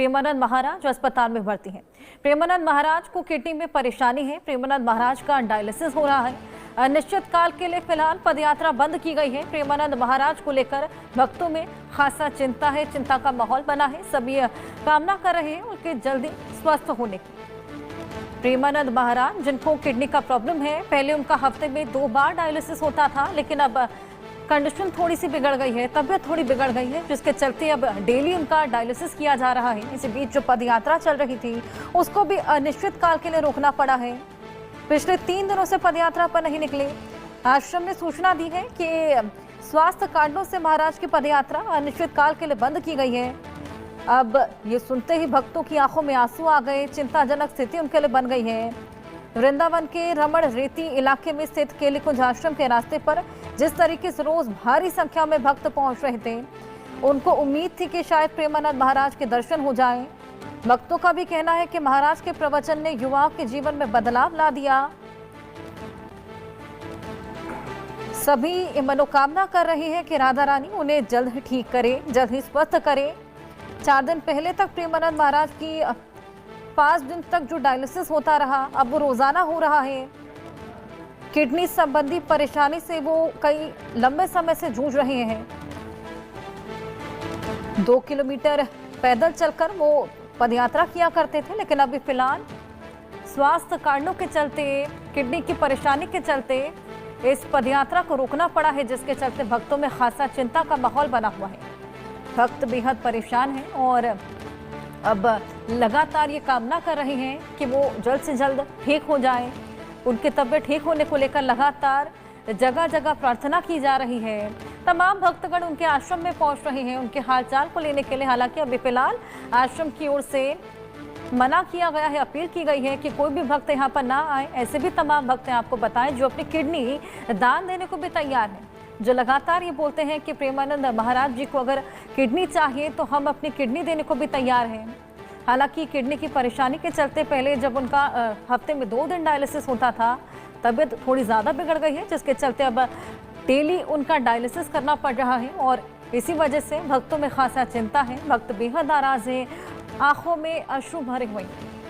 प्रेमानंद महाराज अस्पताल में भर्ती हैं। प्रेमानंद महाराज को किडनी में परेशानी है। प्रेमानंद महाराज का डायलिसिस हो रहा है। अनिश्चित काल के लिए फिलहाल पदयात्रा बंद की गई है। प्रेमानंद महाराज को लेकर भक्तों में खासा चिंता है, चिंता का माहौल बना है। सभी कामना कर रहे हैं उनके जल्दी स्वस्थ होने की। प्रेमानंद महाराज जिनको किडनी का प्रॉब्लम है, पहले उनका हफ्ते में 2 बार डायलिसिस होता था, लेकिन अब कंडीशन थोड़ी सी बिगड़ गई है, तबीयत थोड़ी बिगड़ गई है, जिसके चलते अब डेली उनका डायलिसिस किया जा रहा है। इसी बीच जो पदयात्रा चल रही थी उसको भी अनिश्चित काल के लिए रोकना पड़ा है। पिछले 3 दिनों से पदयात्रा पर नहीं निकले। आश्रम ने सूचना दी है कि स्वास्थ्य कारणों से महाराज की पदयात्रा अनिश्चित काल के लिए बंद की गई है। अब ये सुनते ही भक्तों की आंखों में आंसू आ गए। चिंताजनक स्थिति उनके लिए बन गई है। वृंदावन के रमण रेती इलाके में स्थित केलीकुंज आश्रम के रास्ते पर जिस तरीके से रोज भारी संख्या में भक्त पहुंच रहे थे, उनको उम्मीद थी कि शायद प्रेमानंद महाराज के दर्शन हो जाएं। भक्तों का भी कहना है कि महाराज के प्रवचन ने युवाओं के जीवन में बदलाव ला दिया। सभी मनोकामना कर रही है कि राधा रानी उन्हें जल्द ही ठीक करे, जल्द ही स्वस्थ करे। 4 दिन पहले तक प्रेमानंद महाराज की 5 दिन तक जो डायलिसिस होता रहा, अब वो रोजाना हो रहा है। किडनी संबंधी परेशानी से वो कई लंबे समय से जूझ रहे हैं। 2 किलोमीटर पैदल चलकर वो पदयात्रा किया करते थे, लेकिन अभी फिलहाल स्वास्थ्य कारणों के चलते, किडनी की परेशानी के चलते इस पदयात्रा को रोकना पड़ा है, जिसके चलते भक्तों में खासा चिंता का माहौल बना हुआ है। भक्त बेहद परेशान हैं और अब लगातार ये कामना कर रहे हैं कि वो जल्द से जल्द ठीक हो जाए। उनकी तबीयत ठीक होने को लेकर लगातार जगह जगह प्रार्थना की जा रही है। तमाम भक्तगण उनके आश्रम में पहुंच रहे हैं उनके हालचाल को लेने के लिए। हालांकि अभी फिलहाल आश्रम की ओर से मना किया गया है, अपील की गई है कि कोई भी भक्त यहाँ पर ना आए। ऐसे भी तमाम भक्त हैं, आपको बताएं, जो अपनी किडनी दान देने को भी तैयार हैं, जो लगातार ये बोलते हैं कि प्रेमानंद महाराज जी को अगर किडनी चाहिए तो हम अपनी किडनी देने को भी तैयार हैं। हालांकि किडनी की परेशानी के चलते पहले जब उनका हफ्ते में 2 दिन डायलिसिस होता था, तबीयत थोड़ी ज़्यादा बिगड़ गई है, जिसके चलते अब डेली उनका डायलिसिस करना पड़ रहा है और इसी वजह से भक्तों में खासा चिंता है। भक्त बेहद नाराज हैं, आंखों में अश्रु भरे हुए हैं।